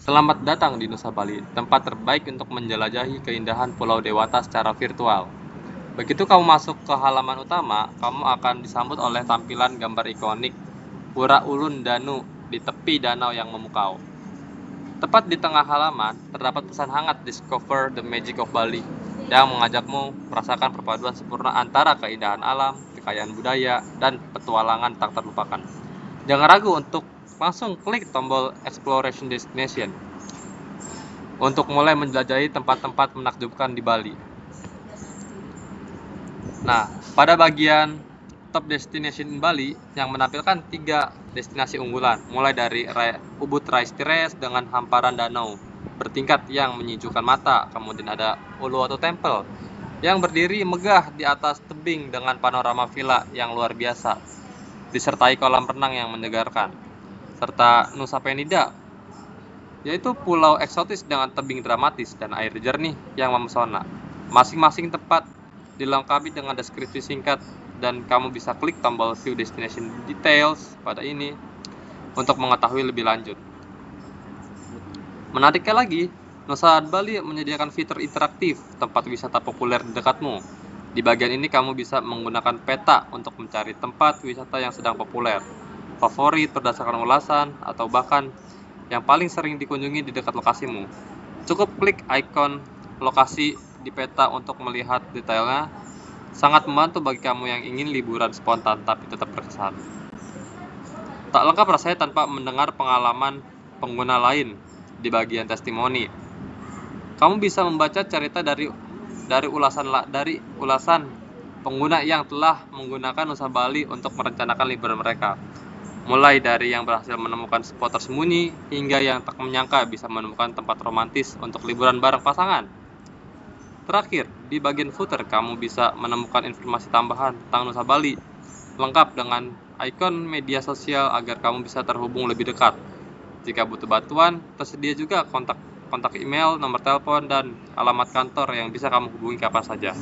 Selamat datang di Nusa Bali, tempat terbaik untuk menjelajahi keindahan Pulau Dewata secara virtual. Begitu kamu masuk ke halaman utama, kamu akan disambut oleh tampilan gambar ikonik Pura Ulun Danu di tepi danau yang memukau. Tepat di tengah halaman, terdapat pesan hangat Discover the Magic of Bali yang mengajakmu merasakan perpaduan sempurna antara keindahan alam, kekayaan budaya, dan petualangan tak terlupakan. Jangan ragu untuk langsung klik tombol Exploration Destination untuk mulai menjelajahi tempat-tempat menakjubkan di Bali. Nah, pada bagian Top Destination Bali yang menampilkan 3 destinasi unggulan, mulai dari Ubud Rice Terrace dengan hamparan danau bertingkat yang menyejukkan mata, kemudian ada Uluwatu Temple yang berdiri megah di atas tebing dengan panorama villa yang luar biasa, disertai kolam renang yang menyegarkan, serta Nusa Penida, yaitu pulau eksotis dengan tebing dramatis dan air jernih yang memesona. Masing-masing tempat dilengkapi dengan deskripsi singkat dan kamu bisa klik tombol View Destination Details pada ini untuk mengetahui lebih lanjut. Menariknya lagi, Nusa Bali menyediakan fitur interaktif tempat wisata populer di dekatmu. Di bagian ini kamu bisa menggunakan peta untuk mencari tempat wisata yang sedang populer, favorit berdasarkan ulasan, atau bahkan yang paling sering dikunjungi di dekat lokasimu. Cukup klik ikon lokasi di peta untuk melihat detailnya. Sangat membantu bagi kamu yang ingin liburan spontan tapi tetap berkesan. Tak lengkap rasanya tanpa mendengar pengalaman pengguna lain di bagian testimoni. Kamu bisa membaca cerita dari ulasan pengguna yang telah menggunakan Nusa Bali untuk merencanakan liburan mereka. Mulai dari yang berhasil menemukan spot tersembunyi hingga yang tak menyangka bisa menemukan tempat romantis untuk liburan bareng pasangan. Terakhir, di bagian footer kamu bisa menemukan informasi tambahan tentang Nusa Bali, lengkap dengan ikon media sosial agar kamu bisa terhubung lebih dekat. Jika butuh bantuan, tersedia juga kontak email, nomor telepon, dan alamat kantor yang bisa kamu hubungi kapan saja.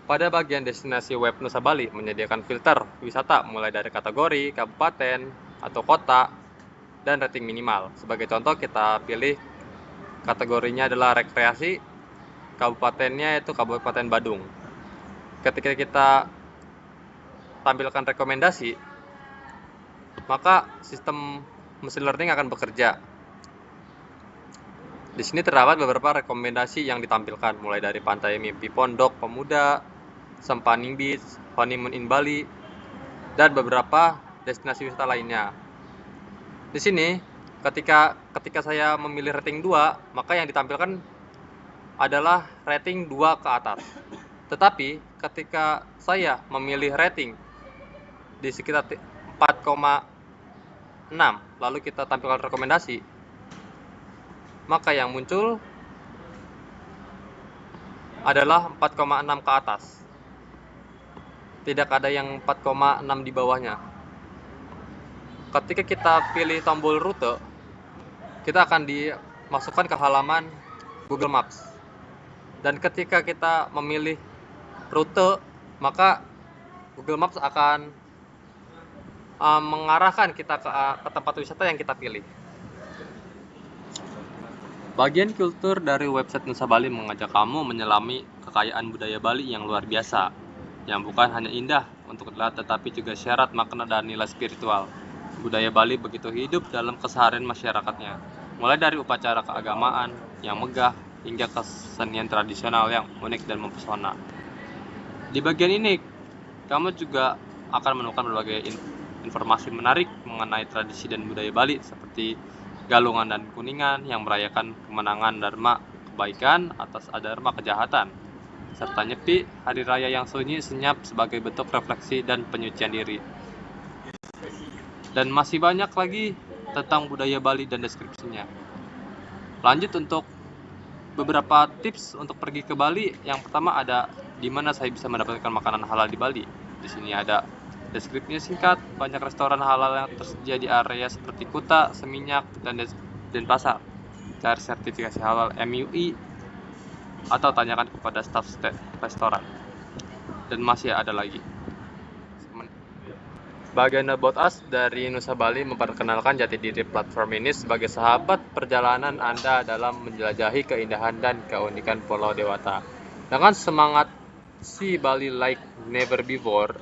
Pada bagian destinasi web Nusa Bali menyediakan filter wisata mulai dari kategori, kabupaten, atau kota, dan rating minimal. Sebagai contoh, kita pilih kategorinya adalah rekreasi, kabupatennya itu Kabupaten Badung. Ketika kita tampilkan rekomendasi, maka sistem machine learning akan bekerja. Di sini terdapat beberapa rekomendasi yang ditampilkan, mulai dari Pantai Mimpi Pondok Pemuda, Sempaning Beach, Honeymoon in Bali, dan beberapa destinasi wisata lainnya. Di sini, ketika saya memilih rating 2, maka yang ditampilkan adalah rating 2 ke atas. Tetapi ketika saya memilih rating di sekitar 4,6, lalu kita tampilkan rekomendasi, maka yang muncul adalah 4,6 ke atas. Tidak ada yang 4,6 di bawahnya. Ketika kita pilih tombol rute, kita akan dimasukkan ke halaman Google Maps. Dan ketika kita memilih rute, maka Google Maps akan mengarahkan kita ke tempat wisata yang kita pilih. Bagian kultur dari website Nusa Bali mengajak kamu menyelami kekayaan budaya Bali yang luar biasa, yang bukan hanya indah untuk dilihat tetapi juga syarat makna dan nilai spiritual. Budaya Bali begitu hidup dalam keseharian masyarakatnya, mulai dari upacara keagamaan yang megah hingga kesenian tradisional yang unik dan mempesona. Di bagian ini, kamu juga akan menemukan berbagai informasi menarik mengenai tradisi dan budaya Bali seperti Galungan dan Kuningan yang merayakan kemenangan Dharma kebaikan atas Adharma kejahatan, serta Nyepi, hari raya yang sunyi senyap sebagai bentuk refleksi dan penyucian diri. Dan masih banyak lagi tentang budaya Bali dan deskripsinya. Lanjut untuk beberapa tips untuk pergi ke Bali. Yang pertama ada di mana saya bisa mendapatkan makanan halal di Bali. Di sini ada deskripsinya singkat, banyak restoran halal yang tersedia di area seperti Kuta, Seminyak, dan Denpasar. Cari sertifikasi halal MUI atau tanyakan kepada staf restoran. Dan masih ada lagi. Bagian About Us dari Nusa Bali memperkenalkan jati diri platform ini sebagai sahabat perjalanan Anda dalam menjelajahi keindahan dan keunikan Pulau Dewata. Dengan semangat See Bali Like Never Before,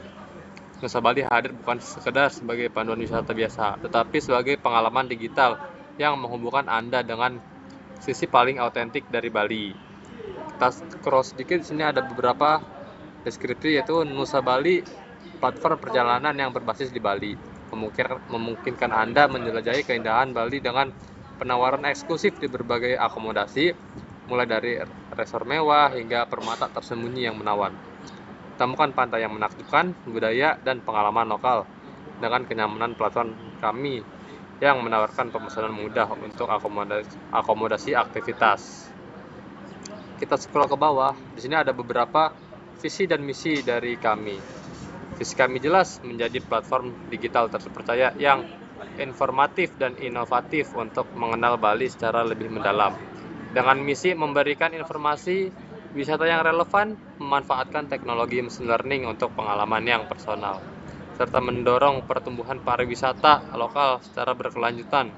Nusa Bali hadir bukan sekedar sebagai panduan wisata biasa, tetapi sebagai pengalaman digital yang menghubungkan Anda dengan sisi paling autentik dari Bali. Kita scroll sedikit, di sini ada beberapa deskripsi, yaitu Nusa Bali, platform perjalanan yang berbasis di Bali, memungkinkan Anda menjelajahi keindahan Bali dengan penawaran eksklusif di berbagai akomodasi, mulai dari resort mewah hingga permata tersembunyi yang menawan. Temukan pantai yang menakjubkan, budaya, dan pengalaman lokal dengan kenyamanan platform kami yang menawarkan pemesanan mudah untuk akomodasi aktivitas. Kita scroll ke bawah, di sini ada beberapa visi dan misi dari kami. Visi kami jelas, menjadi platform digital terpercaya yang informatif dan inovatif untuk mengenal Bali secara lebih mendalam. Dengan misi memberikan informasi wisata yang relevan, memanfaatkan teknologi machine learning untuk pengalaman yang personal, serta mendorong pertumbuhan pariwisata lokal secara berkelanjutan.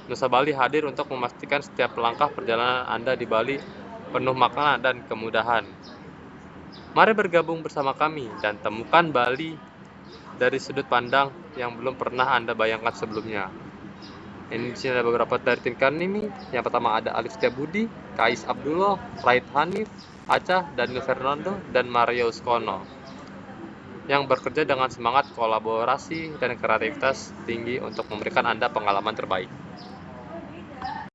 Nusa Bali hadir untuk memastikan setiap langkah perjalanan Anda di Bali penuh makna dan kemudahan. Mari bergabung bersama kami dan temukan Bali dari sudut pandang yang belum pernah Anda bayangkan sebelumnya. Ini di sini ada beberapa dari tim kami. Yang pertama ada Alif Setiabudi, Kais Abdullah, Raid Hanif, Acah, Daniel Fernando, dan Mario Skono, yang bekerja dengan semangat kolaborasi dan kreativitas tinggi untuk memberikan Anda pengalaman terbaik.